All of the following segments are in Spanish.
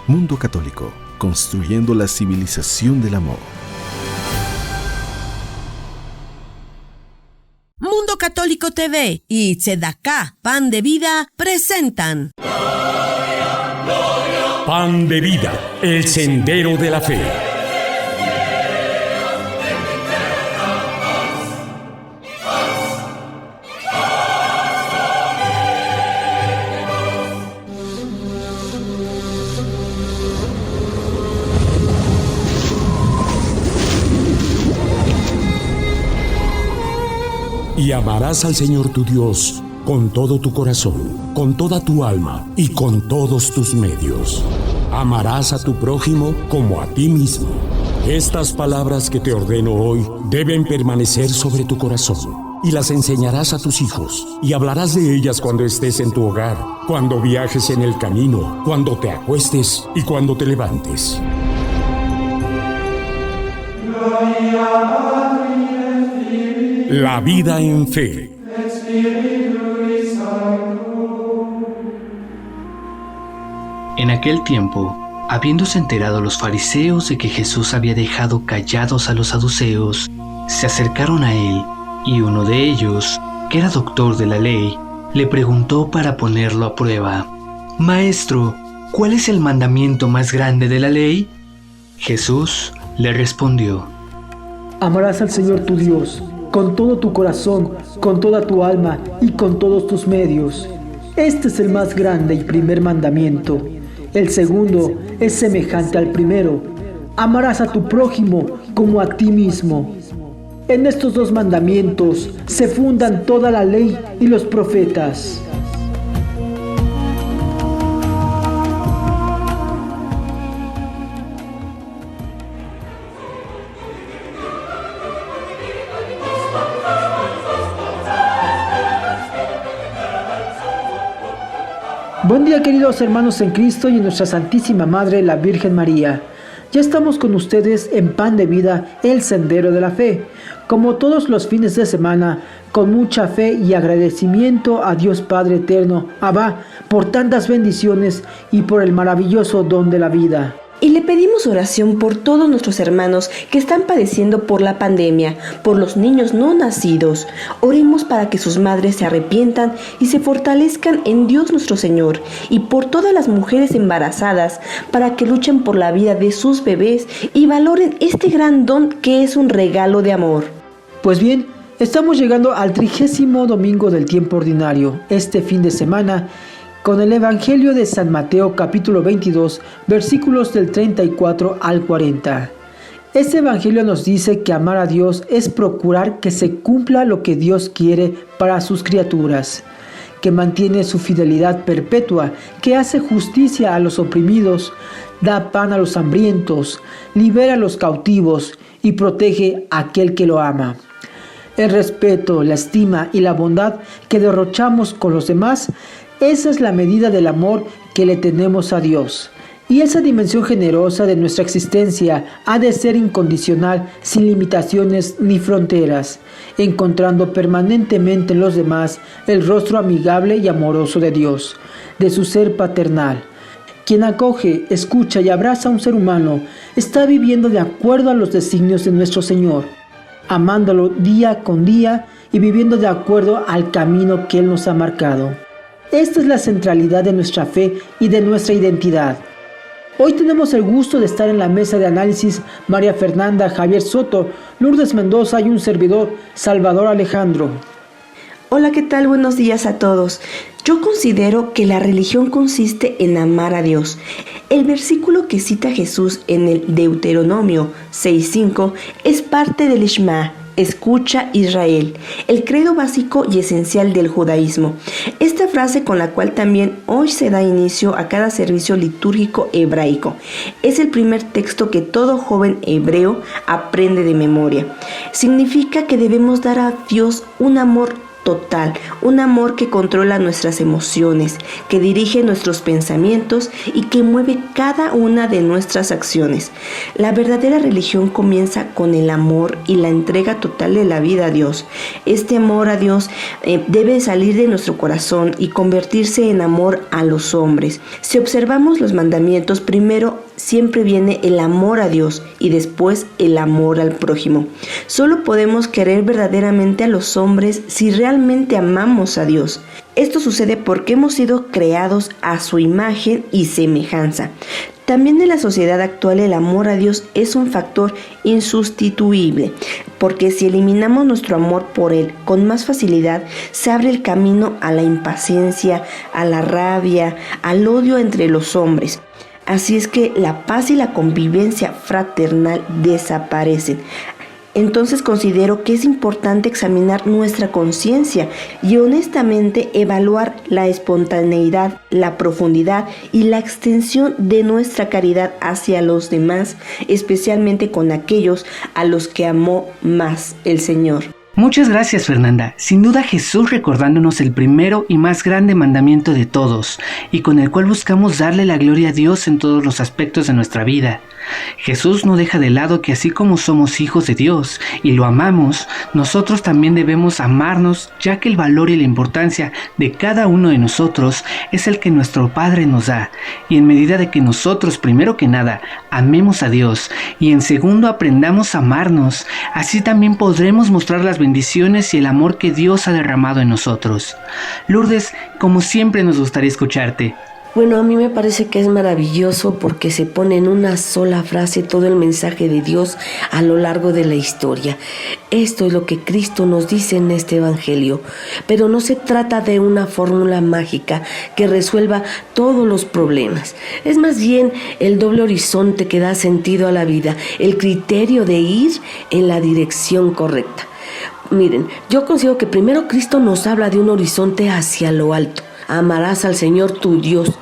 Mundo Católico, construyendo la civilización del amor. Mundo Católico TV y Tzedakah, Pan de Vida, presentan Pan de Vida, el sendero de la fe. Y amarás al Señor tu Dios con todo tu corazón, con toda tu alma y con todos tus medios. Amarás a tu prójimo como a ti mismo. Estas palabras que te ordeno hoy deben permanecer sobre tu corazón, y las enseñarás a tus hijos, y hablarás de ellas cuando estés en tu hogar, cuando viajes en el camino, cuando te acuestes y cuando te levantes. La vida en fe. En aquel tiempo, habiéndose enterado los fariseos de que Jesús había dejado callados a los saduceos, se acercaron a él, y uno de ellos, que era doctor de la ley, le preguntó para ponerlo a prueba: «Maestro, ¿cuál es el mandamiento más grande de la ley?» Jesús le respondió: «Amarás al Señor tu Dios con todo tu corazón, con toda tu alma y con todos tus medios. Este es el más grande y primer mandamiento. El segundo es semejante al primero: amarás a tu prójimo como a ti mismo. En estos dos mandamientos se fundan toda la ley y los profetas». Buen día, queridos hermanos en Cristo y en nuestra Santísima Madre, la Virgen María. Ya estamos con ustedes en Pan de Vida, el sendero de la fe. Como todos los fines de semana, con mucha fe y agradecimiento a Dios Padre Eterno, Abba, por tantas bendiciones y por el maravilloso don de la vida. Y le pedimos oración por todos nuestros hermanos que están padeciendo por la pandemia, por los niños no nacidos. Oremos para que sus madres se arrepientan y se fortalezcan en Dios nuestro Señor, y por todas las mujeres embarazadas, para que luchen por la vida de sus bebés y valoren este gran don que es un regalo de amor. Pues bien, estamos llegando al 30º domingo del tiempo ordinario, este fin de semana, con el Evangelio de San Mateo capítulo 22, versículos del 34 al 40. Este Evangelio nos dice que amar a Dios es procurar que se cumpla lo que Dios quiere para sus criaturas, que mantiene su fidelidad perpetua, que hace justicia a los oprimidos, da pan a los hambrientos, libera a los cautivos y protege a aquel que lo ama. El respeto, la estima y la bondad que derrochamos con los demás, esa es la medida del amor que le tenemos a Dios. Y esa dimensión generosa de nuestra existencia ha de ser incondicional, sin limitaciones ni fronteras, encontrando permanentemente en los demás el rostro amigable y amoroso de Dios, de su ser paternal. Quien acoge, escucha y abraza a un ser humano está viviendo de acuerdo a los designios de nuestro Señor, amándolo día con día y viviendo de acuerdo al camino que Él nos ha marcado. Esta es la centralidad de nuestra fe y de nuestra identidad. Hoy tenemos el gusto de estar en la mesa de análisis María Fernanda, Javier Soto, Lourdes Mendoza y un servidor, Salvador Alejandro. Hola, ¿qué tal? Buenos días a todos. Yo considero que la religión consiste en amar a Dios. El versículo que cita Jesús en el Deuteronomio 6:5 es parte del Shema. Escucha, Israel, el credo básico y esencial del judaísmo. Esta frase, con la cual también hoy se da inicio a cada servicio litúrgico hebraico, es el primer texto que todo joven hebreo aprende de memoria. Significa que debemos dar a Dios un amor total, un amor que controla nuestras emociones, que dirige nuestros pensamientos y que mueve cada una de nuestras acciones. La verdadera religión comienza con el amor y la entrega total de la vida a Dios. Este amor a Dios debe salir de nuestro corazón y convertirse en amor a los hombres. Si observamos los mandamientos, primero siempre viene el amor a Dios y después el amor al prójimo. Solo podemos querer verdaderamente a los hombres si realmente amamos a Dios. Esto sucede porque hemos sido creados a su imagen y semejanza. También en la sociedad actual el amor a Dios es un factor insustituible, porque si eliminamos nuestro amor por Él con más facilidad, se abre el camino a la impaciencia, a la rabia, al odio entre los hombres. Así es que la paz y la convivencia fraternal desaparecen. Entonces considero que es importante examinar nuestra conciencia y honestamente evaluar la espontaneidad, la profundidad y la extensión de nuestra caridad hacia los demás, especialmente con aquellos a los que amó más el Señor. Muchas gracias, Fernanda. Sin duda Jesús recordándonos el primero y más grande mandamiento de todos, y con el cual buscamos darle la gloria a Dios en todos los aspectos de nuestra vida. Jesús no deja de lado que así como somos hijos de Dios y lo amamos, nosotros también debemos amarnos, ya que el valor y la importancia de cada uno de nosotros es el que nuestro Padre nos da, y en medida de que nosotros, primero que nada, amemos a Dios y en segundo aprendamos a amarnos, así también podremos mostrar las bendiciones y el amor que Dios ha derramado en nosotros. Lourdes, como siempre nos gustaría escucharte. Bueno, a mí me parece que es maravilloso porque se pone en una sola frase todo el mensaje de Dios a lo largo de la historia. Esto es lo que Cristo nos dice en este evangelio, pero no se trata de una fórmula mágica que resuelva todos los problemas. Es más bien el doble horizonte que da sentido a la vida, el criterio de ir en la dirección correcta. Miren, yo considero que primero Cristo nos habla de un horizonte hacia lo alto. Amarás al Señor tu Dios.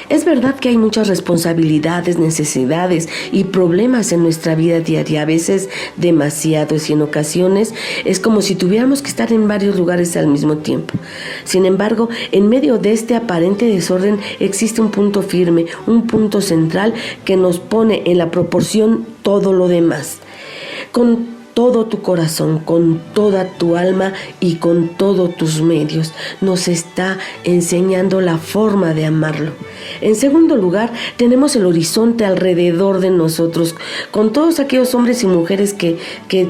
Es verdad que hay muchas responsabilidades, necesidades y problemas en nuestra vida diaria, a veces demasiados, y en ocasiones es como si tuviéramos que estar en varios lugares al mismo tiempo. Sin embargo, en medio de este aparente desorden existe un punto firme, un punto central que nos pone en la proporción todo lo demás. Con todo tu corazón, con toda tu alma y con todos tus medios. Nos está enseñando la forma de amarlo. En segundo lugar, tenemos el horizonte alrededor de nosotros, con todos aquellos hombres y mujeres que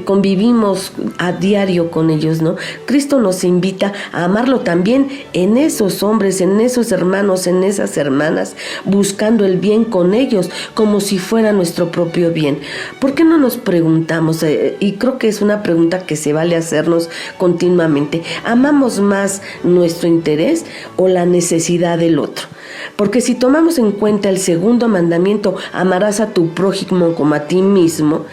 convivimos a diario con ellos, ¿no? Cristo nos invita a amarlo también en esos hombres, en esos hermanos, en esas hermanas, buscando el bien con ellos, como si fuera nuestro propio bien. ¿Por qué no nos preguntamos, y creo que es una pregunta que se vale hacernos continuamente, ¿amamos más nuestro interés o la necesidad del otro? Porque si tomamos en cuenta el segundo mandamiento, amarás a tu prójimo como a ti mismo,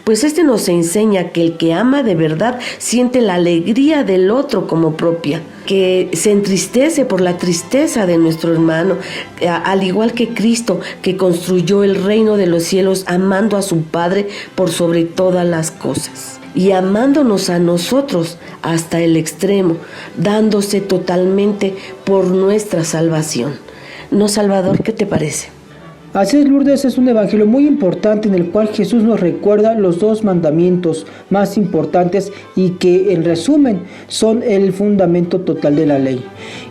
pues este nos enseña que el que ama de verdad siente la alegría del otro como propia, que se entristece por la tristeza de nuestro hermano, al igual que Cristo, que construyó el reino de los cielos amando a su Padre por sobre todas las cosas y amándonos a nosotros hasta el extremo, dándose totalmente por nuestra salvación. ¿No, Salvador? ¿Qué te parece? Así es, Lourdes, es un evangelio muy importante en el cual Jesús nos recuerda los dos mandamientos más importantes y que en resumen son el fundamento total de la ley.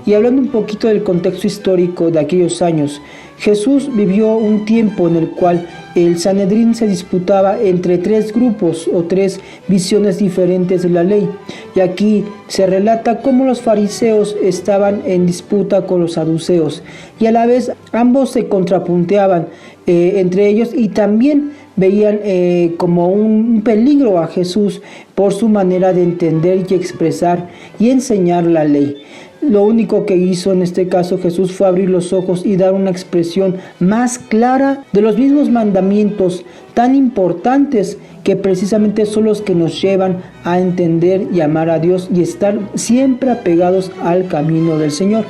Y hablando un poquito del contexto histórico de aquellos años, Jesús vivió un tiempo en el cual el Sanedrín se disputaba entre tres grupos o tres visiones diferentes de la ley. Y aquí se relata cómo los fariseos estaban en disputa con los saduceos y a la vez ambos se contrapunteaban entre ellos y también veían como un peligro a Jesús por su manera de entender y expresar y enseñar la ley. Lo único que hizo en este caso Jesús fue abrir los ojos y dar una expresión más clara de los mismos mandamientos tan importantes que precisamente son los que nos llevan a entender y amar a Dios y estar siempre apegados al camino del Señor.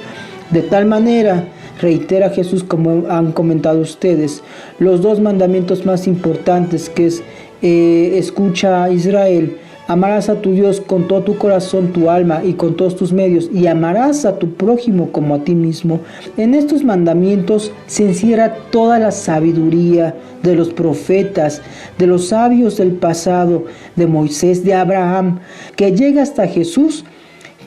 De tal manera, reitera Jesús, como han comentado ustedes, los dos mandamientos más importantes que es escucha a Israel, Amarás a tu Dios con todo tu corazón, tu alma y con todos tus medios, y amarás a tu prójimo como a ti mismo. En estos mandamientos se encierra toda la sabiduría de los profetas, de los sabios del pasado, de Moisés, de Abraham, que llega hasta Jesús,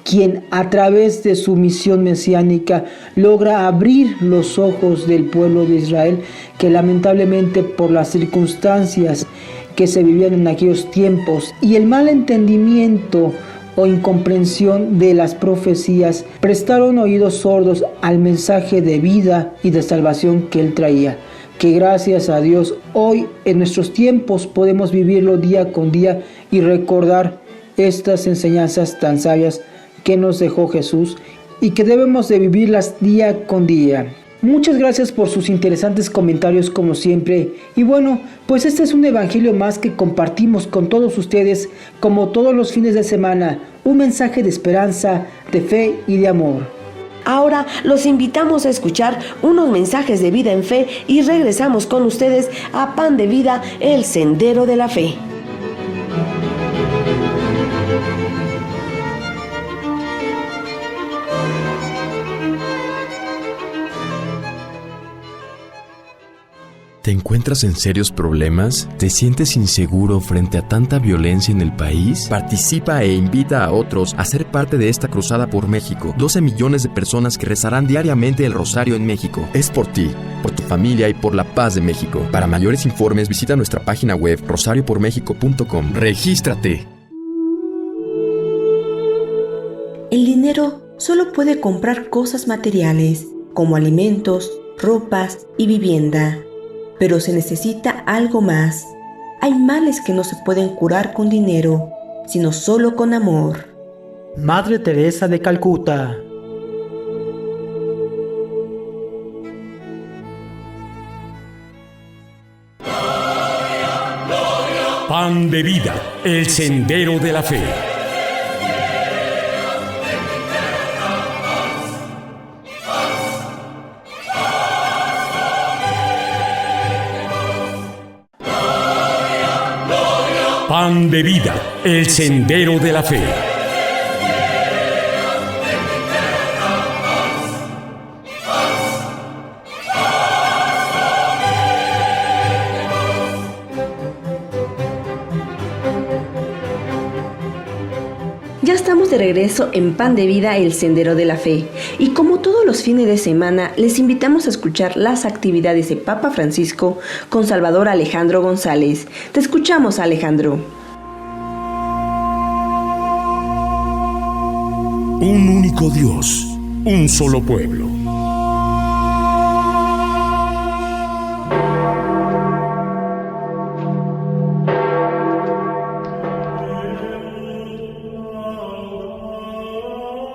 quien a través de su misión mesiánica logra abrir los ojos del pueblo de Israel, que lamentablemente por las circunstancias que se vivían en aquellos tiempos y el mal entendimiento o incomprensión de las profecías, prestaron oídos sordos al mensaje de vida y de salvación que él traía. Que gracias a Dios hoy en nuestros tiempos podemos vivirlo día con día y recordar estas enseñanzas tan sabias que nos dejó Jesús y que debemos de vivirlas día con día. Muchas gracias por sus interesantes comentarios como siempre. Y bueno, pues este es un evangelio más que compartimos con todos ustedes como todos los fines de semana. Un mensaje de esperanza, de fe y de amor. Ahora los invitamos a escuchar unos mensajes de vida en fe y regresamos con ustedes a Pan de Vida, el Sendero de la Fe. ¿Te encuentras en serios problemas? ¿Te sientes inseguro frente a tanta violencia en el país? Participa e invita a otros a ser parte de esta cruzada por México. 12 millones de personas que rezarán diariamente el rosario en México. Es por ti, por tu familia y por la paz de México. Para mayores informes visita nuestra página web rosariopormexico.com. ¡Regístrate! El dinero solo puede comprar cosas materiales, como alimentos, ropas y vivienda. Pero se necesita algo más. Hay males que no se pueden curar con dinero, sino solo con amor. Madre Teresa de Calcuta. Pan de Vida, el Sendero de la Fe. Pan de Vida, el Sendero de la Fe. Ya estamos de regreso en Pan de Vida, el Sendero de la Fe. Y como todos los fines de semana, les invitamos a escuchar las actividades de Papa Francisco con Salvador Alejandro González. Te escuchamos, Alejandro. Un único Dios, un solo pueblo.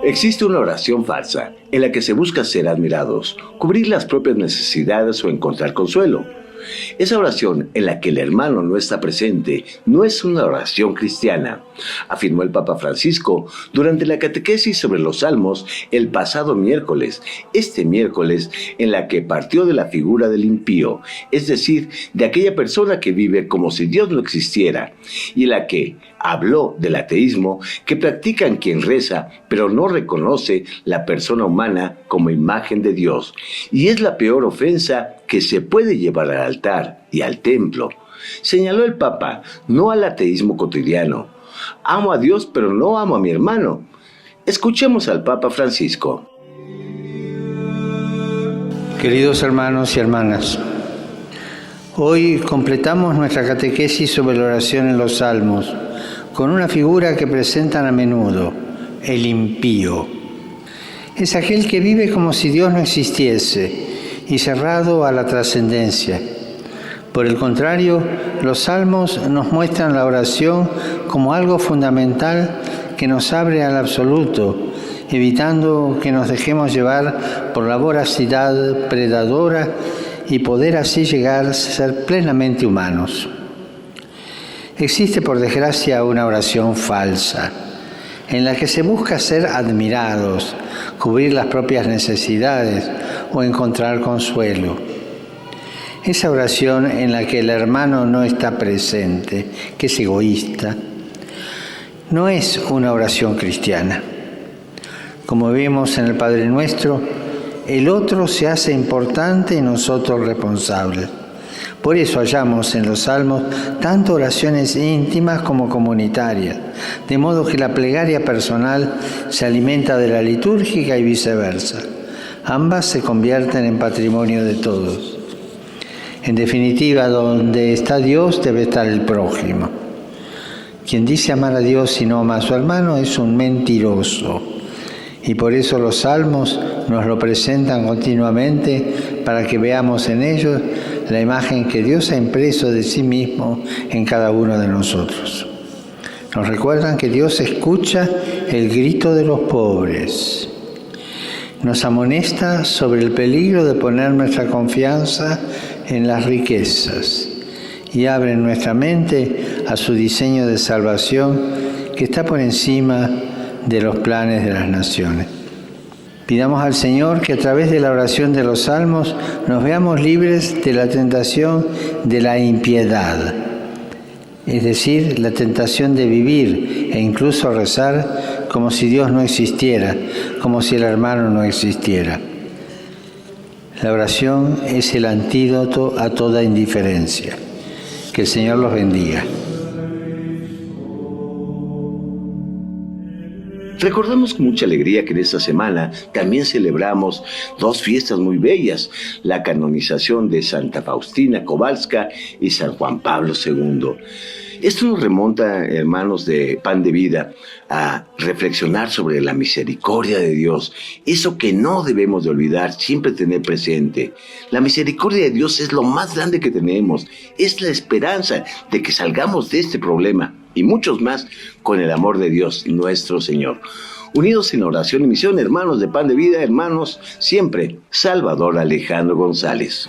Existe una oración falsa en la que se busca ser admirados, cubrir las propias necesidades o encontrar consuelo. Esa oración en la que el hermano no está presente no es una oración cristiana, afirmó el Papa Francisco durante la catequesis sobre los Salmos el pasado miércoles, en la que partió de la figura del impío, es decir, de aquella persona que vive como si Dios no existiera, y en la que habló del ateísmo que practican quien reza, pero no reconoce la persona humana como imagen de Dios, y es la peor ofensa que se puede llevar al altar y al templo. Señaló el Papa, no al ateísmo cotidiano. Amo a Dios, pero no amo a mi hermano. Escuchemos al Papa Francisco. Queridos hermanos y hermanas, hoy completamos nuestra catequesis sobre la oración en los Salmos con una figura que presentan a menudo, el impío. Es aquel que vive como si Dios no existiese y cerrado a la trascendencia. Por el contrario, los Salmos nos muestran la oración como algo fundamental que nos abre al absoluto, evitando que nos dejemos llevar por la voracidad predadora y poder así llegar a ser plenamente humanos. Existe, por desgracia, una oración falsa, en la que se busca ser admirados, cubrir las propias necesidades o encontrar consuelo. Esa oración en la que el hermano no está presente, que es egoísta, no es una oración cristiana. Como vemos en el Padre Nuestro, el otro se hace importante y nosotros responsables. Por eso hallamos en los salmos tanto oraciones íntimas como comunitarias, de modo que la plegaria personal se alimenta de la litúrgica y viceversa. Ambas se convierten en patrimonio de todos. En definitiva, donde está Dios debe estar el prójimo. Quien dice amar a Dios y no ama a su hermano es un mentiroso. Y por eso los salmos nos lo presentan continuamente para que veamos en ellos la imagen que Dios ha impreso de sí mismo en cada uno de nosotros. Nos recuerdan que Dios escucha el grito de los pobres. Nos amonesta sobre el peligro de poner nuestra confianza en las riquezas y abre nuestra mente a su diseño de salvación que está por encima de los planes de las naciones. Pidamos al Señor que a través de la oración de los salmos nos veamos libres de la tentación de la impiedad, es decir, la tentación de vivir e incluso rezar como si Dios no existiera, como si el hermano no existiera. La oración es el antídoto a toda indiferencia. Que el Señor los bendiga. Recordamos con mucha alegría que en esta semana también celebramos dos fiestas muy bellas, la canonización de Santa Faustina Kowalska y San Juan Pablo II. Esto nos remonta, hermanos de Pan de Vida, a reflexionar sobre la misericordia de Dios, eso que no debemos de olvidar, siempre tener presente. La misericordia de Dios es lo más grande que tenemos, es la esperanza de que salgamos de este problema y muchos más con el amor de Dios, nuestro Señor. Unidos en oración y misión, hermanos de Pan de Vida, hermanos, siempre, Salvador Alejandro González.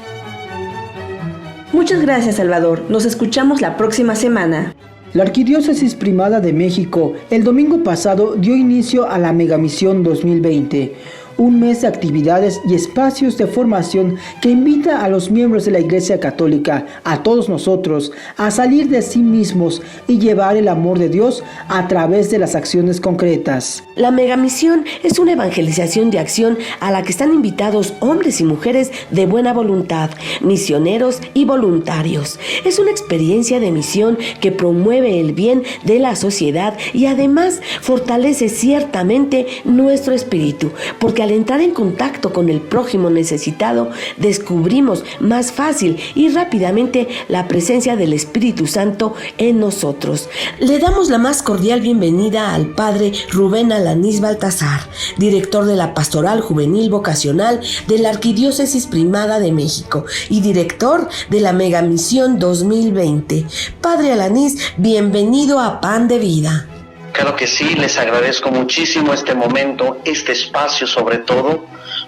Muchas gracias, Salvador. Nos escuchamos la próxima semana. La Arquidiócesis Primada de México el domingo pasado dio inicio a la Megamisión 2020, un mes de actividades y espacios de formación que invita a los miembros de la Iglesia Católica, a todos nosotros, a salir de sí mismos y llevar el amor de Dios a través de las acciones concretas. La Megamisión es una evangelización de acción a la que están invitados hombres y mujeres de buena voluntad, misioneros y voluntarios. Es una experiencia de misión que promueve el bien de la sociedad y además fortalece ciertamente nuestro espíritu, porque al entrar en contacto con el prójimo necesitado, descubrimos más fácil y rápidamente la presencia del Espíritu Santo en nosotros. Le damos la más cordial bienvenida al Padre Rubén Alanís Baltasar, director de la Pastoral Juvenil Vocacional de la Arquidiócesis Primada de México y director de la Megamisión 2020. Padre Alanís, bienvenido a Pan de Vida. Claro que sí, les agradezco muchísimo este momento, este espacio sobre todo,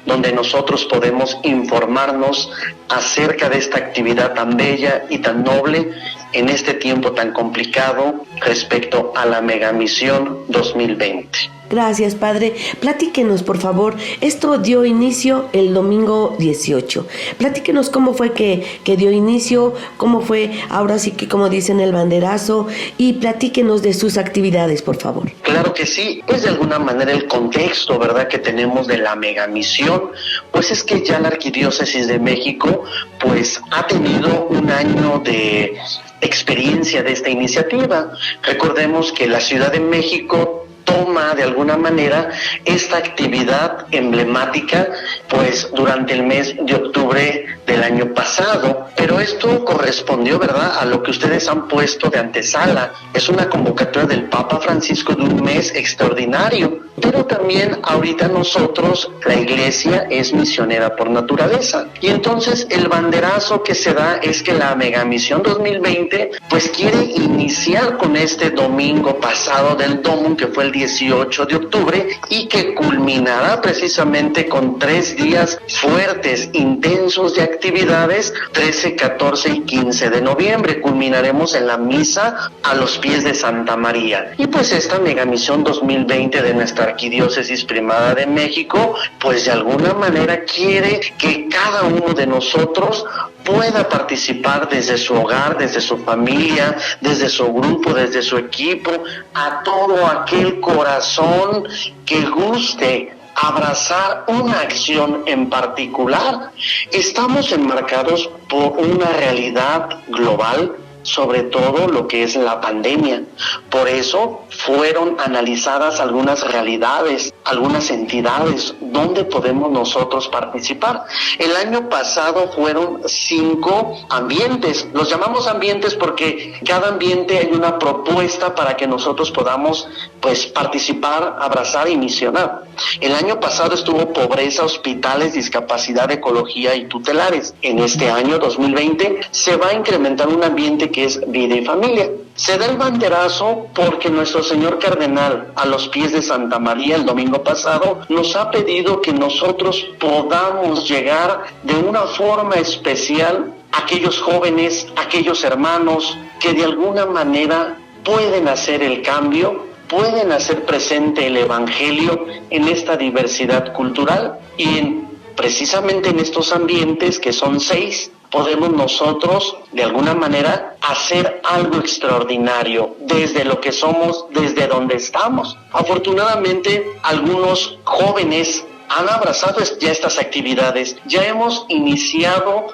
donde nosotros podemos informarnos acerca de esta actividad tan bella y tan noble en este tiempo tan complicado respecto a la Megamisión 2020. Gracias, Padre. Platíquenos, por favor. Esto dio inicio el domingo 18. Platíquenos cómo fue que dio inicio, cómo fue, ahora sí que como dicen, el banderazo, y platíquenos de sus actividades, por favor. Claro que sí. Pues de alguna manera el contexto, ¿verdad?, que tenemos de la Megamisión, pues es que ya la Arquidiócesis de México, pues ha tenido un año de experiencia de esta iniciativa. Recordemos que la Ciudad de México toma de alguna manera esta actividad emblemática pues durante el mes de octubre del año pasado, pero esto correspondió, ¿verdad?, a lo que ustedes han puesto de antesala. Es una convocatoria del Papa Francisco de un mes extraordinario, pero también ahorita nosotros, la Iglesia es misionera por naturaleza, y entonces el banderazo que se da es que la Megamisión 2020 pues quiere iniciar con este domingo pasado del Domum, que fue el 18 de octubre, y que culminará precisamente con 3 días fuertes, intensos de actividades, 13, 14 y 15 de noviembre. Culminaremos en la misa a los pies de Santa María. Y pues esta Megamisión 2020 de nuestra Arquidiócesis Primada de México, pues de alguna manera quiere que cada uno de nosotros pueda participar desde su hogar, desde su familia, desde su grupo, desde su equipo, a todo aquel corazón que guste abrazar una acción en particular. Estamos enmarcados por una realidad global, sobre todo lo que es la pandemia. Por eso fueron analizadas algunas realidades, algunas entidades donde podemos nosotros participar. El año pasado fueron 5 ambientes. Los llamamos ambientes porque cada ambiente hay una propuesta para que nosotros podamos participar, abrazar y misionar. El año pasado estuvo pobreza, hospitales, discapacidad, ecología y tutelares. En este año 2020 se va a incrementar un ambiente que es vida y familia. Se da el banderazo porque nuestro señor cardenal, a los pies de Santa María el domingo pasado, nos ha pedido que nosotros podamos llegar de una forma especial a aquellos jóvenes, aquellos hermanos que de alguna manera pueden hacer el cambio, pueden hacer presente el Evangelio en esta diversidad cultural y precisamente en estos ambientes, que son 6, podemos nosotros de alguna manera hacer algo extraordinario desde lo que somos, desde donde estamos. Afortunadamente, algunos jóvenes han abrazado ya estas actividades. Ya hemos iniciado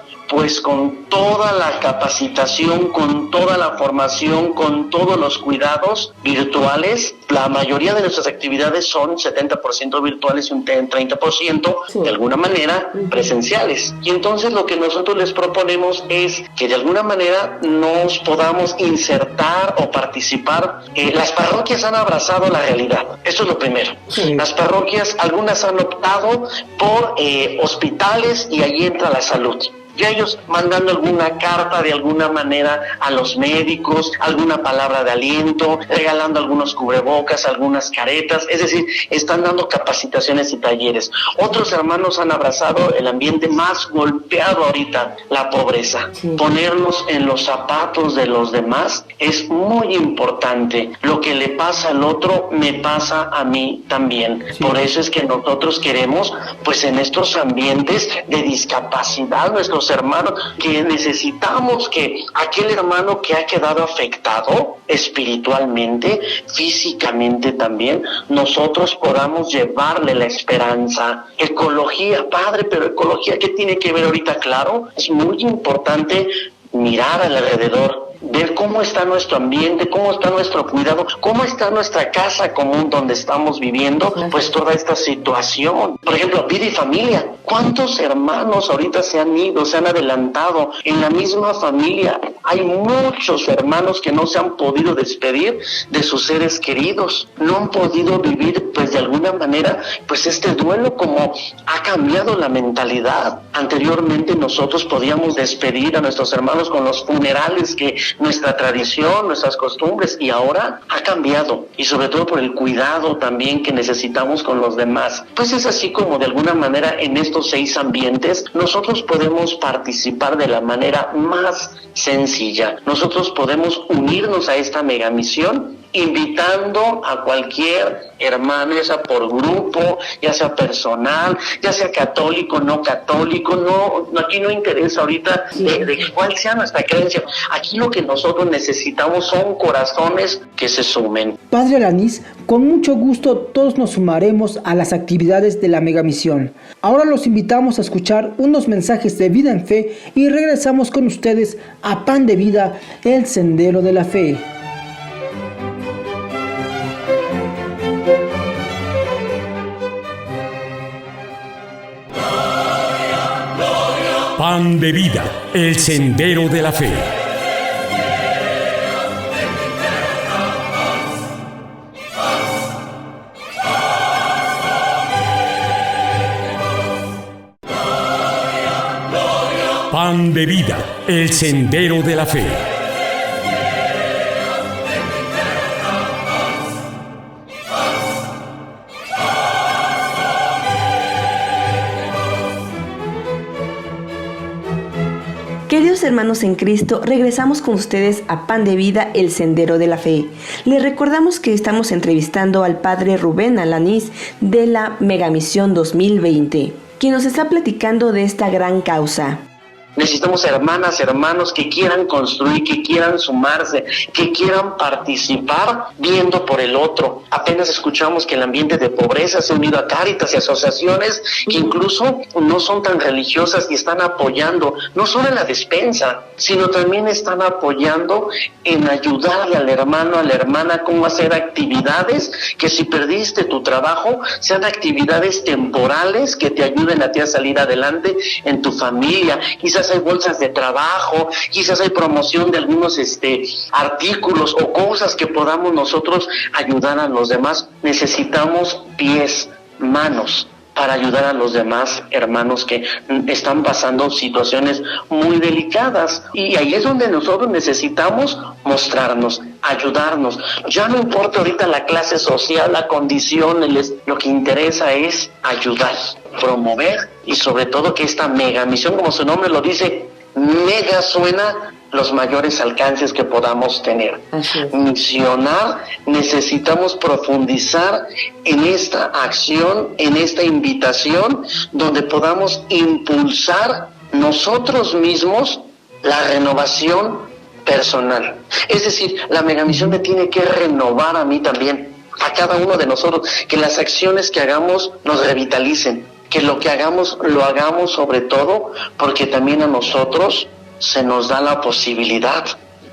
con toda la capacitación, con toda la formación, con todos los cuidados virtuales. La mayoría de nuestras actividades son 70% virtuales y un 30% de alguna manera presenciales. Y entonces lo que nosotros les proponemos es que de alguna manera nos podamos insertar o participar. Las parroquias han abrazado la realidad. Esto es lo primero. Sí. Las parroquias, algunas han optado por hospitales y ahí entra la salud. Ya ellos mandando alguna carta de alguna manera a los médicos, alguna palabra de aliento, regalando algunos cubrebocas, algunas caretas, es decir, están dando capacitaciones y talleres. Otros hermanos han abrazado el ambiente más golpeado ahorita, la pobreza. Sí. Ponernos en los zapatos de los demás es muy importante. Lo que le pasa al otro, me pasa a mí también. Sí. Por eso es que nosotros queremos, en estos ambientes de discapacidad, nuestros hermanos, que necesitamos que aquel hermano que ha quedado afectado espiritualmente, físicamente también, nosotros podamos llevarle la esperanza. Ecología, padre, pero ecología, ¿qué tiene que ver ahorita? Claro, es muy importante mirar alrededor, ver cómo está nuestro ambiente, cómo está nuestro cuidado, cómo está nuestra casa común donde estamos viviendo, toda esta situación. Por ejemplo, vida y familia. ¿Cuántos hermanos ahorita se han ido, se han adelantado? En la misma familia hay muchos hermanos que no se han podido despedir de sus seres queridos, no han podido vivir de alguna manera este duelo, como ha cambiado la mentalidad. Anteriormente nosotros podíamos despedir a nuestros hermanos con los funerales, que nuestra tradición, nuestras costumbres, y ahora ha cambiado, y sobre todo por el cuidado también que necesitamos con los demás. Es así como de alguna manera en estos 6 ambientes nosotros podemos participar de la manera más sencilla. Nosotros podemos unirnos a esta megamisión invitando a cualquier hermano, ya sea por grupo, ya sea personal, ya sea católico, no católico, no aquí no interesa ahorita de cuál sea nuestra creencia. Aquí lo que nosotros necesitamos son corazones que se sumen. Padre Alanís, con mucho gusto todos nos sumaremos a las actividades de la megamisión. Ahora los invitamos a escuchar unos mensajes de vida en fe y regresamos con ustedes a Pan de Vida, el Sendero de la Fe. Pan de Vida, el Sendero de la Fe. Pan de Vida, el Sendero de la Fe. Qué Queridos hermanos en Cristo, regresamos con ustedes a Pan de Vida, el Sendero de la Fe. Les recordamos que estamos entrevistando al Padre Rubén Alanís de la Megamisión 2020, quien nos está platicando de esta gran causa. Necesitamos hermanas, hermanos que quieran construir, que quieran sumarse, que quieran participar viendo por el otro. Apenas escuchamos que el ambiente de pobreza se ha unido a Cáritas y asociaciones que incluso no son tan religiosas y están apoyando, no solo en la despensa, sino también están apoyando en ayudarle al hermano, a la hermana, cómo hacer actividades que si perdiste tu trabajo, sean actividades temporales que te ayuden a ti a salir adelante en tu familia. Quizás hay bolsas de trabajo, quizás hay promoción de algunos artículos o cosas que podamos nosotros ayudar a los demás. Necesitamos pies, manos para ayudar a los demás hermanos que están pasando situaciones muy delicadas. Y ahí es donde nosotros necesitamos mostrarnos, ayudarnos. Ya no importa ahorita la clase social, la condición, lo que interesa es ayudar, promover y sobre todo que esta mega misión, como su nombre lo dice, mega suena los mayores alcances que podamos tener. Misionar, necesitamos profundizar en esta acción, en esta invitación, donde podamos impulsar nosotros mismos la renovación personal. Es decir, la megamisión me tiene que renovar a mí también, a cada uno de nosotros, que las acciones que hagamos nos revitalicen, que lo que hagamos, lo hagamos sobre todo porque también a nosotros se nos da la posibilidad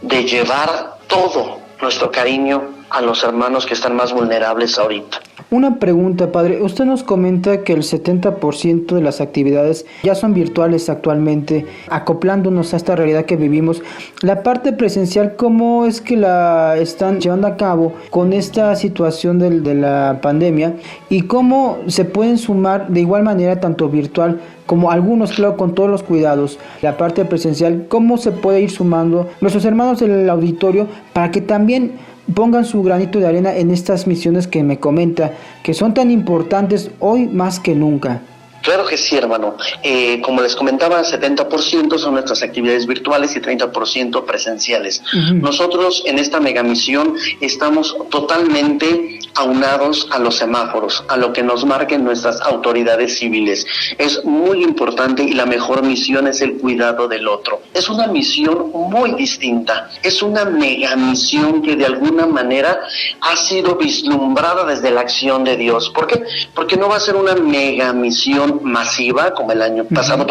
de llevar todo nuestro cariño a los hermanos que están más vulnerables ahorita. Una pregunta, padre. Usted nos comenta que el 70% de las actividades ya son virtuales actualmente, acoplándonos a esta realidad que vivimos. La parte presencial, ¿cómo es que la están llevando a cabo con esta situación de la pandemia? ¿Y cómo se pueden sumar de igual manera tanto virtual como algunos, claro, con todos los cuidados? La parte presencial, ¿cómo se puede ir sumando nuestros hermanos del auditorio para que también pongan su granito de arena en estas misiones que me comenta, que son tan importantes hoy más que nunca? Claro que sí, hermano. Como les comentaba, 70% son nuestras actividades virtuales y 30% presenciales. Nosotros en esta megamisión estamos totalmente aunados a los semáforos, a lo que nos marquen nuestras autoridades civiles. Es muy importante y la mejor misión es el cuidado del otro. Es una misión muy distinta. Es una megamisión que de alguna manera ha sido vislumbrada desde la acción de Dios. ¿Por qué? Porque no va a ser una megamisión masiva como el año pasado,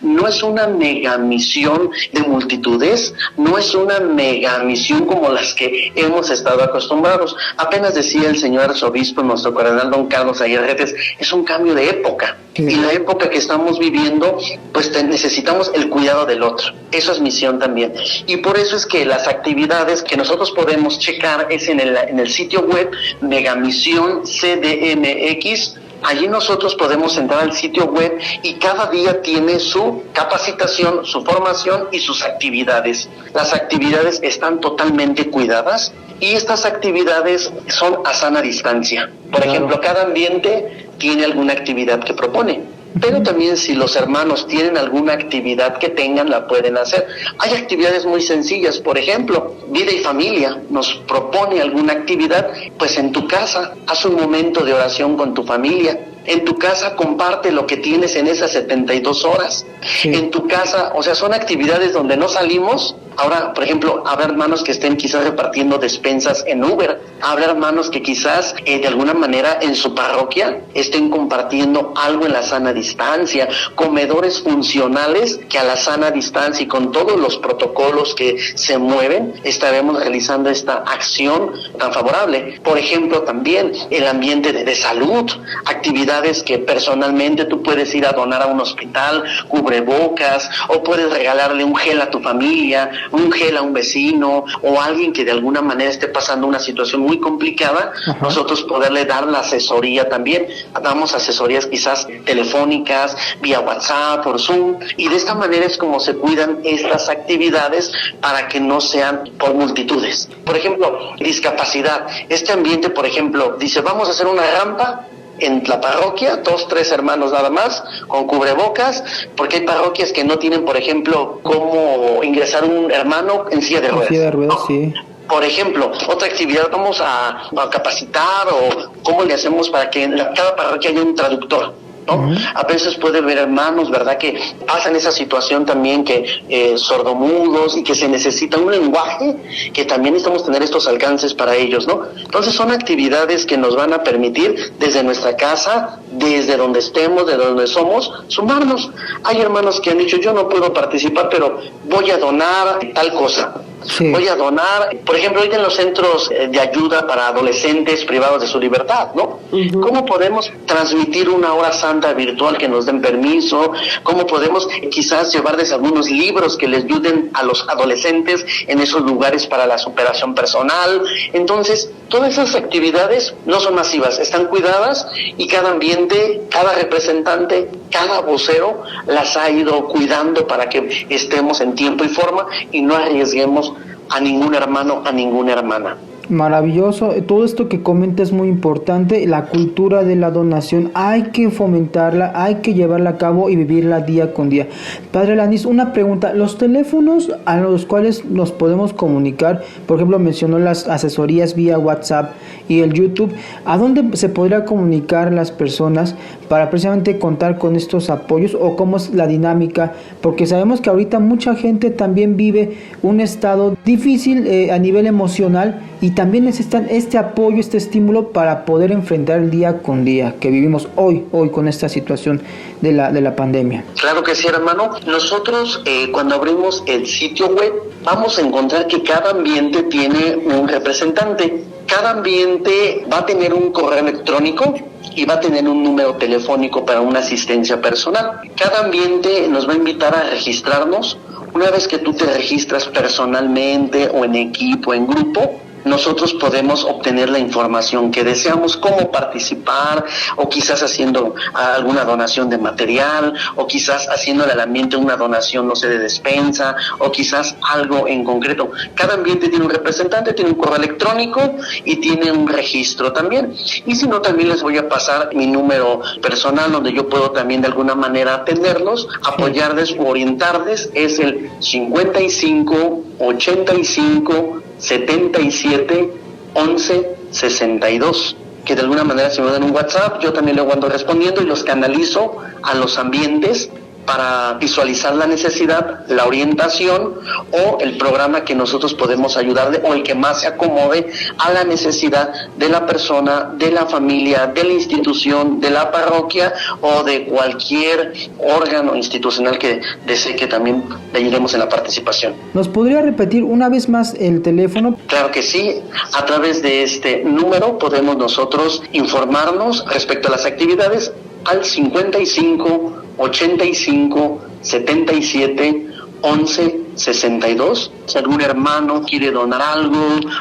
no es una mega misión de multitudes, no es una mega misión como las que hemos estado acostumbrados. Apenas decía el señor arzobispo, nuestro cardenal don Carlos Aguirretes, es un cambio de época. Y la época que estamos viviendo, pues necesitamos el cuidado del otro. Eso es misión también. Y por eso es que las actividades que nosotros podemos checar es en el sitio web Megamisión CDMX. Allí nosotros podemos entrar al sitio web y cada día tiene su capacitación, su formación y sus actividades. Las actividades están totalmente cuidadas y estas actividades son a sana distancia. Por ejemplo, cada ambiente tiene alguna actividad que propone. Pero también si los hermanos tienen alguna actividad que tengan, la pueden hacer. Hay actividades muy sencillas, por ejemplo, Vida y Familia nos propone alguna actividad, pues en tu casa, haz un momento de oración con tu familia. En tu casa comparte lo que tienes en esas 72 horas. En tu casa, o sea, son actividades donde no salimos. Ahora, por ejemplo, habrá hermanos que estén quizás repartiendo despensas en Uber. Habrá hermanos que quizás de alguna manera en su parroquia estén compartiendo algo en la sana distancia. Comedores funcionales que a la sana distancia y con todos los protocolos que se mueven, estaremos realizando esta acción tan favorable. Por ejemplo, también el ambiente de salud, actividades que personalmente tú puedes ir a donar a un hospital, cubrebocas, o puedes regalarle un gel a tu familia, un gel a un vecino, o a alguien que de alguna manera esté pasando una situación muy complicada. Nosotros poderle dar la asesoría también. Damos asesorías quizás telefónicas, vía WhatsApp, por Zoom, y de esta manera es como se cuidan estas actividades para que no sean por multitudes. Por ejemplo, discapacidad. Este ambiente, por ejemplo, dice, vamos a hacer una rampa en la parroquia, 2, 3 hermanos nada más, con cubrebocas, porque hay parroquias que no tienen, por ejemplo, cómo ingresar un hermano en silla de ruedas. Silla de ruedas, ¿no? sí. Por ejemplo, otra actividad, vamos a capacitar, o cómo le hacemos para que en cada parroquia haya un traductor, ¿no? Uh-huh. A veces puede haber hermanos, ¿verdad?, que pasan esa situación también, que sordomudos, y que se necesita un lenguaje, que también necesitamos tener estos alcances para ellos, ¿no? Entonces son actividades que nos van a permitir desde nuestra casa, desde donde estemos, de donde somos, sumarnos. Hay hermanos que han dicho, yo no puedo participar, pero voy a donar tal cosa. Sí. Voy a donar, por ejemplo, ahorita en los centros de ayuda para adolescentes privados de su libertad, ¿no? Uh-huh. ¿Cómo podemos transmitir una hora santa virtual que nos den permiso? ¿Cómo podemos quizás llevarles algunos libros que les ayuden a los adolescentes en esos lugares para la superación personal? Entonces, todas esas actividades no son masivas, están cuidadas, y cada ambiente, cada representante, cada vocero las ha ido cuidando para que estemos en tiempo y forma y no arriesguemos a ningún hermano, a ninguna hermana. Maravilloso, todo esto que comenta es muy importante. La cultura de la donación hay que fomentarla, hay que llevarla a cabo y vivirla día con día. Padre Alanis, una pregunta, los teléfonos a los cuales nos podemos comunicar, por ejemplo mencionó las asesorías vía WhatsApp y el YouTube, ¿a dónde se podría comunicar las personas para precisamente contar con estos apoyos, o cómo es la dinámica? Porque sabemos que ahorita mucha gente también vive un estado difícil a nivel emocional, y también necesitan este apoyo, este estímulo para poder enfrentar el día con día que vivimos hoy con esta situación de la pandemia. Claro que sí, hermano. Nosotros cuando abrimos el sitio web vamos a encontrar que cada ambiente tiene un representante. Cada ambiente va a tener un correo electrónico y va a tener un número telefónico para una asistencia personal. Cada ambiente nos va a invitar a registrarnos. Una vez que tú te registras personalmente o en equipo, en grupo, nosotros podemos obtener la información que deseamos, cómo participar, o quizás haciendo alguna donación de material, o quizás haciéndole al ambiente una donación, no sé, de despensa, o quizás algo en concreto. Cada ambiente tiene un representante, tiene un correo electrónico y tiene un registro también. Y si no, también les voy a pasar mi número personal, donde yo puedo también de alguna manera atenderlos, apoyarles o orientarles. Es el 55 85 77 11 62, que de alguna manera se me dan un WhatsApp, yo también le ando respondiendo y los canalizo a los ambientes para visualizar la necesidad, la orientación o el programa que nosotros podemos ayudarle, o el que más se acomode a la necesidad de la persona, de la familia, de la institución, de la parroquia o de cualquier órgano institucional que desee que también le ayudemos en la participación. ¿Nos podría repetir una vez más el teléfono? Claro que sí. A través de este número podemos nosotros informarnos respecto a las actividades al 55 85 77 11 62. Si algún hermano quiere donar algo,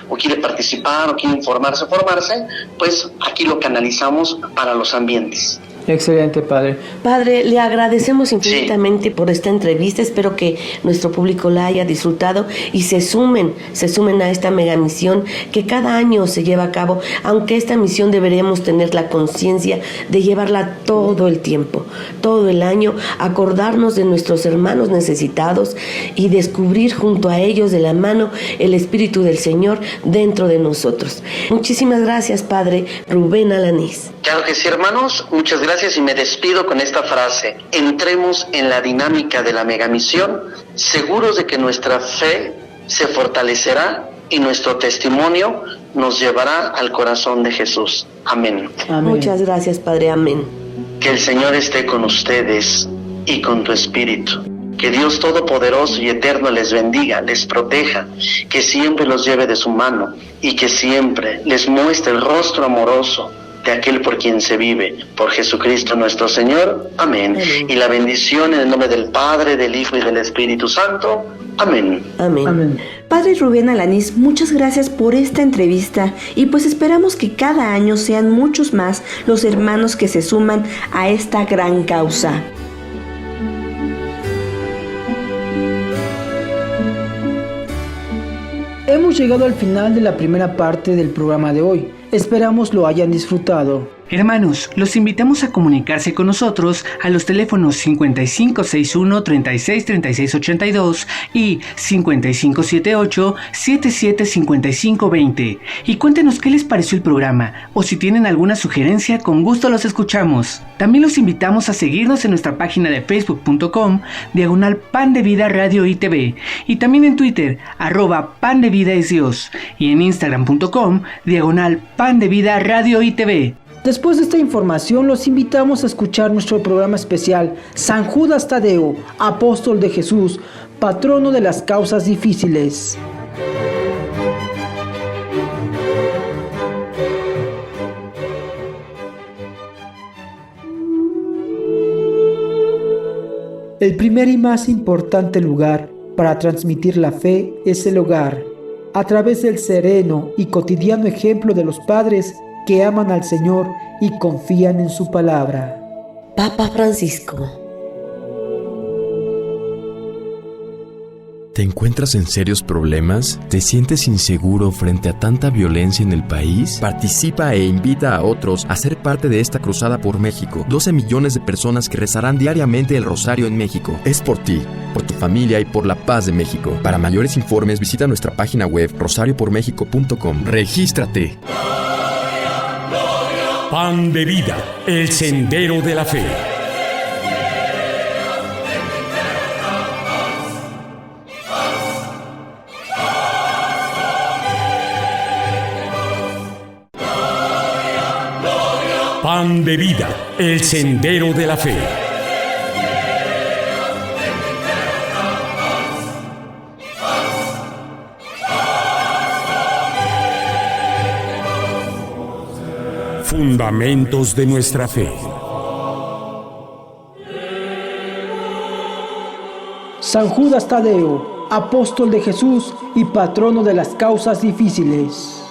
o quiere participar, o quiere formarse, pues aquí lo canalizamos para los ambientes. Excelente, Padre. Padre, le agradecemos infinitamente por esta entrevista. Espero que nuestro público la haya disfrutado y se sumen a esta mega misión que cada año se lleva a cabo, aunque esta misión deberemos tener la conciencia de llevarla todo el tiempo, todo el año, acordarnos de nuestros hermanos necesitados y descubrir junto a ellos de la mano el Espíritu del Señor dentro de nosotros. Muchísimas gracias, Padre Rubén Alanis. Claro que sí, hermanos, muchas gracias, y me despido con esta frase: entremos en la dinámica de la megamisión, seguros de que nuestra fe se fortalecerá y nuestro testimonio nos llevará al corazón de Jesús. Amén. Amén. Muchas gracias, Padre. Amén. Que el Señor esté con ustedes y con tu espíritu. Que Dios Todopoderoso y Eterno les bendiga, les proteja, que siempre los lleve de su mano y que siempre les muestre el rostro amoroso de aquel por quien se vive, por Jesucristo nuestro Señor. Amén. Amén. Y la bendición en el nombre del Padre, del Hijo y del Espíritu Santo. Amén. Amén. Amén. Padre Rubén Alanis, muchas gracias por esta entrevista, y pues esperamos que cada año sean muchos más los hermanos que se suman a esta gran causa. Hemos llegado al final de la primera parte del programa de hoy. Esperamos lo hayan disfrutado. Hermanos, los invitamos a comunicarse con nosotros a los teléfonos 5561-363682 y 5578-775520. Y cuéntenos qué les pareció el programa, o si tienen alguna sugerencia, con gusto los escuchamos. También los invitamos a seguirnos en nuestra página de facebook.com/Pan de Vida Radio ITV, y también en Twitter, @Pan de Vida es Dios, y en instagram.com/Pan de Vida Radio ITV. Después de esta información, los invitamos a escuchar nuestro programa especial San Judas Tadeo, apóstol de Jesús, patrono de las causas difíciles. El primer y más importante lugar para transmitir la fe es el hogar, a través del sereno y cotidiano ejemplo de los padres que aman al Señor y confían en su palabra. Papa Francisco. ¿Te encuentras en serios problemas? ¿Te sientes inseguro frente a tanta violencia en el país? Participa e invita a otros a ser parte de esta cruzada por México. 12 millones de personas que rezarán diariamente el rosario en México. Es por ti, por tu familia y por la paz de México. Para mayores informes visita nuestra página web rosariopormexico.com. ¡Regístrate! Pan de Vida, el sendero de la fe. Pan de Vida, el sendero de la fe. Fundamentos de nuestra fe. San Judas Tadeo, apóstol de Jesús y patrono de las causas difíciles.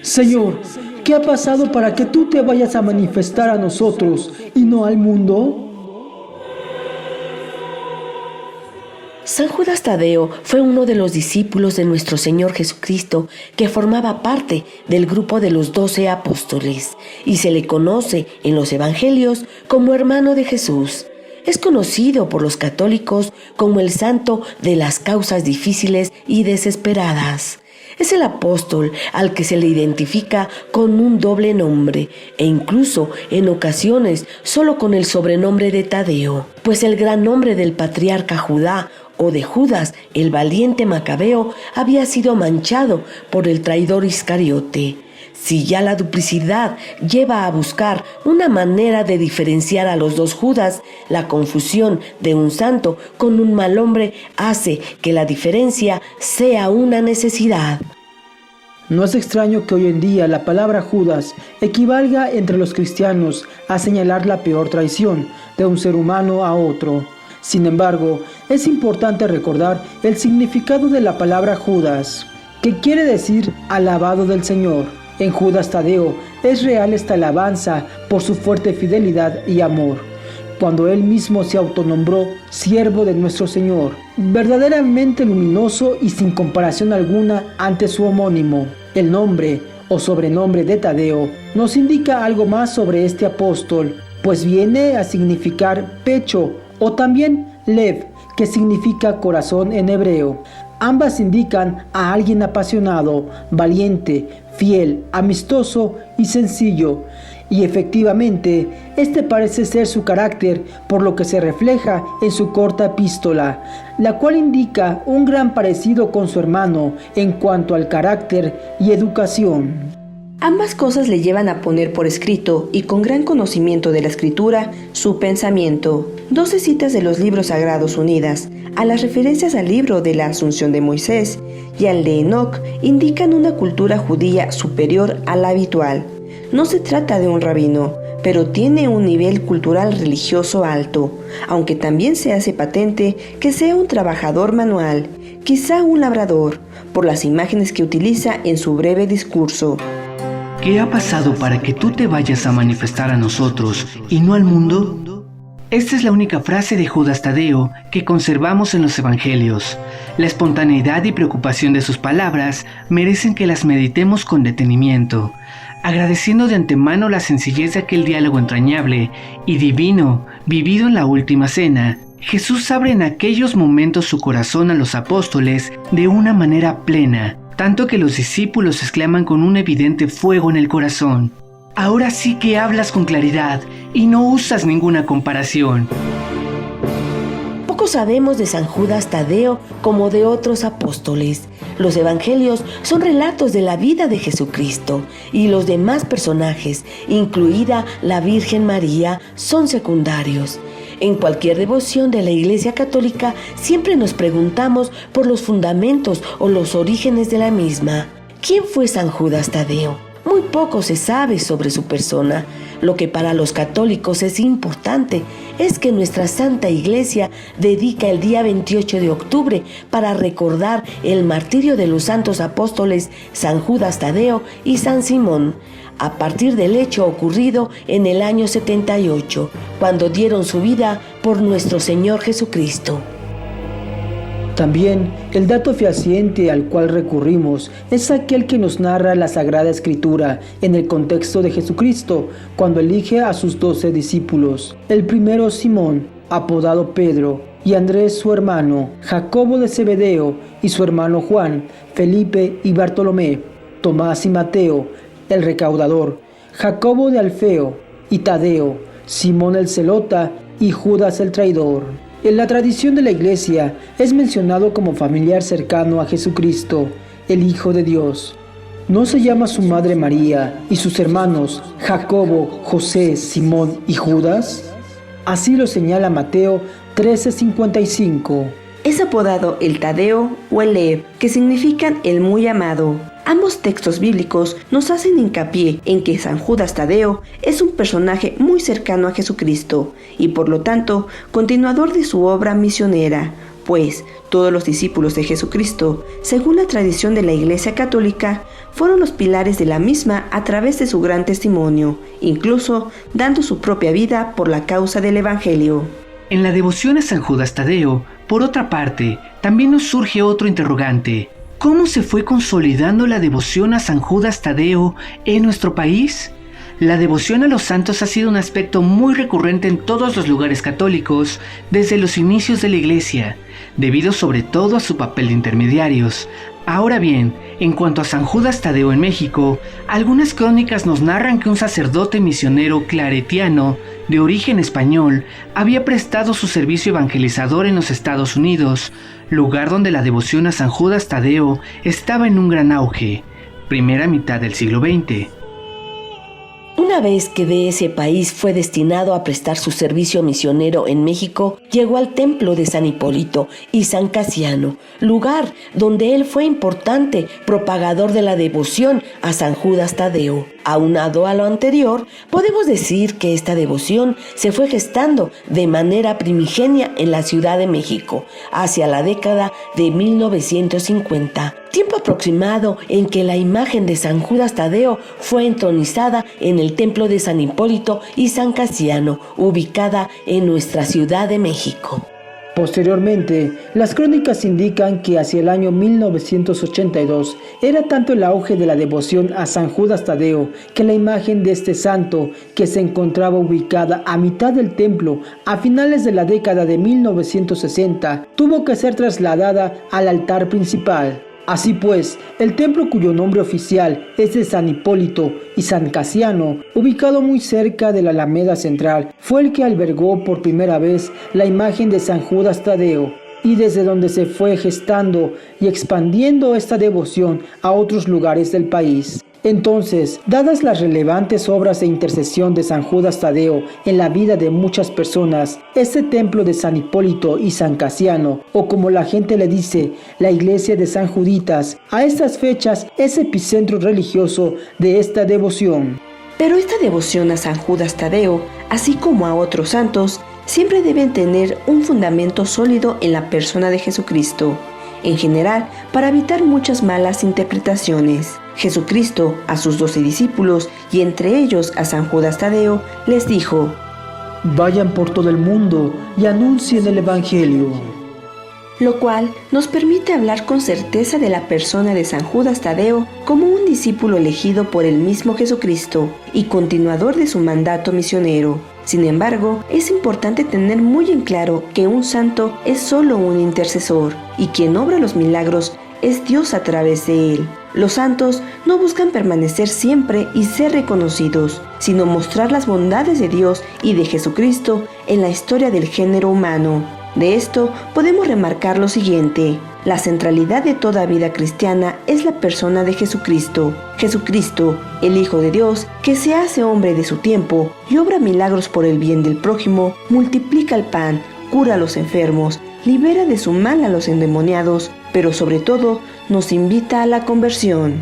Señor, ¿qué ha pasado para que tú te vayas a manifestar a nosotros y no al mundo? San Judas Tadeo fue uno de los discípulos de nuestro Señor Jesucristo que formaba parte del grupo de los 12 apóstoles y se le conoce en los evangelios como hermano de Jesús. Es conocido por los católicos como el santo de las causas difíciles y desesperadas. Es el apóstol al que se le identifica con un doble nombre e incluso en ocasiones solo con el sobrenombre de Tadeo, pues el gran nombre del patriarca Judá o de Judas, el valiente macabeo, había sido manchado por el traidor Iscariote. Si ya la duplicidad lleva a buscar una manera de diferenciar a los dos Judas, la confusión de un santo con un mal hombre hace que la diferencia sea una necesidad. No es extraño que hoy en día la palabra Judas equivalga entre los cristianos a señalar la peor traición de un ser humano a otro. Sin embargo, es importante recordar el significado de la palabra Judas, que quiere decir alabado del Señor. En Judas Tadeo es real esta alabanza por su fuerte fidelidad y amor, cuando él mismo se autonombró siervo de nuestro Señor, verdaderamente luminoso y sin comparación alguna ante su homónimo. El nombre o sobrenombre de Tadeo nos indica algo más sobre este apóstol, pues viene a significar pecho o también lev, que significa corazón en hebreo. Ambas indican a alguien apasionado, valiente, fiel, amistoso y sencillo. Y efectivamente, este parece ser su carácter, por lo que se refleja en su corta epístola, la cual indica un gran parecido con su hermano en cuanto al carácter y educación. Ambas cosas le llevan a poner por escrito, y con gran conocimiento de la escritura, su pensamiento. 12 citas de los libros sagrados unidas a las referencias al libro de la Asunción de Moisés y al de Enoc indican una cultura judía superior a la habitual. No se trata de un rabino, pero tiene un nivel cultural religioso alto, aunque también se hace patente que sea un trabajador manual, quizá un labrador, por las imágenes que utiliza en su breve discurso. ¿Qué ha pasado para que tú te vayas a manifestar a nosotros y no al mundo? Esta es la única frase de Judas Tadeo que conservamos en los evangelios. La espontaneidad y preocupación de sus palabras merecen que las meditemos con detenimiento, agradeciendo de antemano la sencillez de aquel diálogo entrañable y divino vivido en la última cena. Jesús abre en aquellos momentos su corazón a los apóstoles de una manera plena, tanto que los discípulos exclaman con un evidente fuego en el corazón: ahora sí que hablas con claridad y no usas ninguna comparación. Poco sabemos de San Judas Tadeo como de otros apóstoles. Los evangelios son relatos de la vida de Jesucristo y los demás personajes, incluida la Virgen María, son secundarios. En cualquier devoción de la Iglesia Católica siempre nos preguntamos por los fundamentos o los orígenes de la misma. ¿Quién fue San Judas Tadeo? Muy poco se sabe sobre su persona. Lo que para los católicos es importante es que nuestra Santa Iglesia dedica el día 28 de octubre para recordar el martirio de los santos apóstoles San Judas Tadeo y San Simón, a partir del hecho ocurrido en el año 78, cuando dieron su vida por nuestro Señor Jesucristo. También el dato fehaciente al cual recurrimos es aquel que nos narra la Sagrada Escritura en el contexto de Jesucristo, cuando elige a sus 12 discípulos. El primero, Simón, apodado Pedro, y Andrés su hermano, Jacobo de Zebedeo y su hermano Juan, Felipe y Bartolomé, Tomás y Mateo, el recaudador, Jacobo de Alfeo y Tadeo, Simón el Zelota y Judas el traidor. En la tradición de la Iglesia es mencionado como familiar cercano a Jesucristo, el Hijo de Dios. ¿No se llama su madre María y sus hermanos Jacobo, José, Simón y Judas? Así lo señala Mateo 13:55. Es apodado el Tadeo o el Lev, que significan el muy amado. Ambos textos bíblicos nos hacen hincapié en que San Judas Tadeo es un personaje muy cercano a Jesucristo y por lo tanto continuador de su obra misionera, pues todos los discípulos de Jesucristo, según la tradición de la Iglesia Católica, fueron los pilares de la misma a través de su gran testimonio, incluso dando su propia vida por la causa del Evangelio. En la devoción a San Judas Tadeo, por otra parte, también nos surge otro interrogante: ¿cómo se fue consolidando la devoción a San Judas Tadeo en nuestro país? La devoción a los santos ha sido un aspecto muy recurrente en todos los lugares católicos desde los inicios de la Iglesia, debido sobre todo a su papel de intermediarios. Ahora bien, en cuanto a San Judas Tadeo en México, algunas crónicas nos narran que un sacerdote misionero claretiano de origen español había prestado su servicio evangelizador en los Estados Unidos, lugar donde la devoción a San Judas Tadeo estaba en un gran auge, primera mitad del siglo XX. Una vez que de ese país fue destinado a prestar su servicio misionero en México, llegó al templo de San Hipólito y San Casiano, lugar donde él fue importante propagador de la devoción a San Judas Tadeo. Aunado a lo anterior, podemos decir que esta devoción se fue gestando de manera primigenia en la Ciudad de México, hacia la década de 1950, tiempo aproximado en que la imagen de San Judas Tadeo fue entronizada en el templo de San Hipólito y San Casiano, ubicada en nuestra Ciudad de México. Posteriormente, las crónicas indican que hacia el año 1982 era tanto el auge de la devoción a San Judas Tadeo que la imagen de este santo, que se encontraba ubicada a mitad del templo a finales de la década de 1960, tuvo que ser trasladada al altar principal. Así pues, el templo cuyo nombre oficial es de San Hipólito y San Casiano, ubicado muy cerca de la Alameda Central, fue el que albergó por primera vez la imagen de San Judas Tadeo, y desde donde se fue gestando y expandiendo esta devoción a otros lugares del país. Entonces, dadas las relevantes obras de intercesión de San Judas Tadeo en la vida de muchas personas, este templo de San Hipólito y San Casiano, o como la gente le dice, la iglesia de San Juditas, a estas fechas es epicentro religioso de esta devoción. Pero esta devoción a San Judas Tadeo, así como a otros santos, siempre deben tener un fundamento sólido en la persona de Jesucristo, en general, para evitar muchas malas interpretaciones. Jesucristo a sus 12 discípulos, y entre ellos a San Judas Tadeo, les dijo: vayan por todo el mundo y anuncien el Evangelio. Lo cual nos permite hablar con certeza de la persona de San Judas Tadeo como un discípulo elegido por el mismo Jesucristo y continuador de su mandato misionero. Sin embargo, es importante tener muy en claro que un santo es solo un intercesor y quien obra los milagros es Dios a través de él. Los santos no buscan permanecer siempre y ser reconocidos, sino mostrar las bondades de Dios y de Jesucristo en la historia del género humano. De esto podemos remarcar lo siguiente: la centralidad de toda vida cristiana es la persona de Jesucristo. Jesucristo, el Hijo de Dios, que se hace hombre de su tiempo y obra milagros por el bien del prójimo, multiplica el pan, cura a los enfermos, libera de su mal a los endemoniados, pero sobre todo nos invita a la conversión.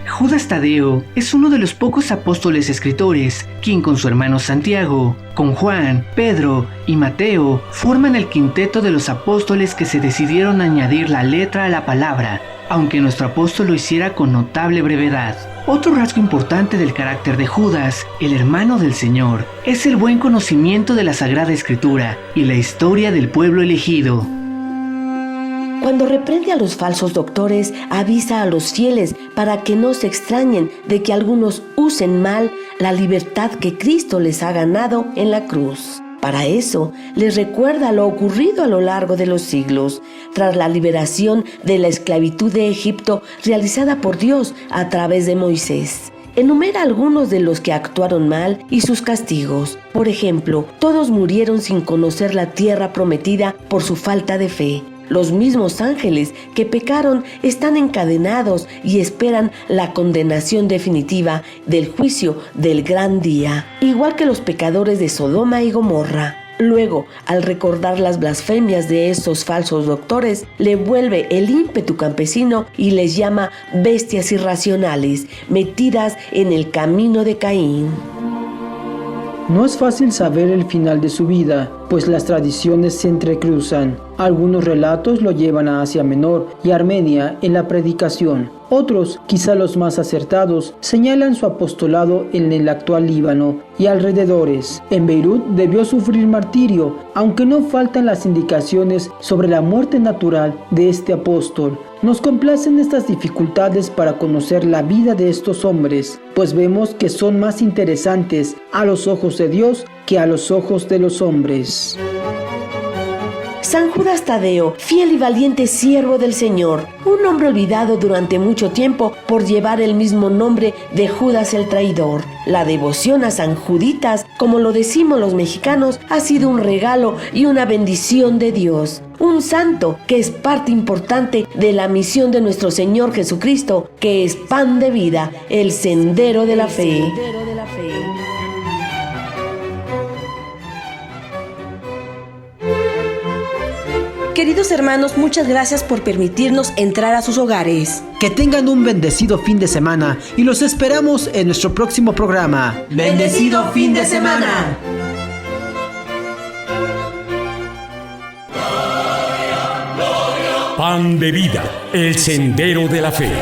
Judas Tadeo es uno de los pocos apóstoles escritores, quien con su hermano Santiago, con Juan, Pedro y Mateo, forman el quinteto de los apóstoles que se decidieron a añadir la letra a la palabra, aunque nuestro apóstol lo hiciera con notable brevedad. Otro rasgo importante del carácter de Judas, el hermano del Señor, es el buen conocimiento de la Sagrada Escritura y la historia del pueblo elegido. Cuando reprende a los falsos doctores, avisa a los fieles para que no se extrañen de que algunos usen mal la libertad que Cristo les ha ganado en la cruz. Para eso, les recuerda lo ocurrido a lo largo de los siglos, tras la liberación de la esclavitud de Egipto realizada por Dios a través de Moisés. Enumera algunos de los que actuaron mal y sus castigos. Por ejemplo, todos murieron sin conocer la tierra prometida por su falta de fe. Los mismos ángeles que pecaron están encadenados y esperan la condenación definitiva del juicio del gran día, igual que los pecadores de Sodoma y Gomorra. Luego, al recordar las blasfemias de estos falsos doctores, le vuelve el ímpetu campesino y les llama bestias irracionales, metidas en el camino de Caín. No es fácil saber el final de su vida, pues las tradiciones se entrecruzan. Algunos relatos lo llevan a Asia Menor y Armenia en la predicación. Otros, quizá los más acertados, señalan su apostolado en el actual Líbano y alrededores. En Beirut debió sufrir martirio, aunque no faltan las indicaciones sobre la muerte natural de este apóstol. Nos complacen estas dificultades para conocer la vida de estos hombres, pues vemos que son más interesantes a los ojos de Dios que a los ojos de los hombres. San Judas Tadeo, fiel y valiente siervo del Señor, un hombre olvidado durante mucho tiempo por llevar el mismo nombre de Judas el traidor. La devoción a San Juditas, como lo decimos los mexicanos, ha sido un regalo y una bendición de Dios. Un santo que es parte importante de la misión de nuestro Señor Jesucristo, que es pan de vida, el sendero de la fe. Queridos hermanos, muchas gracias por permitirnos entrar a sus hogares. Que tengan un bendecido fin de semana y los esperamos en nuestro próximo programa. ¡Bendecido fin de semana! Pan de vida, el sendero de la fe.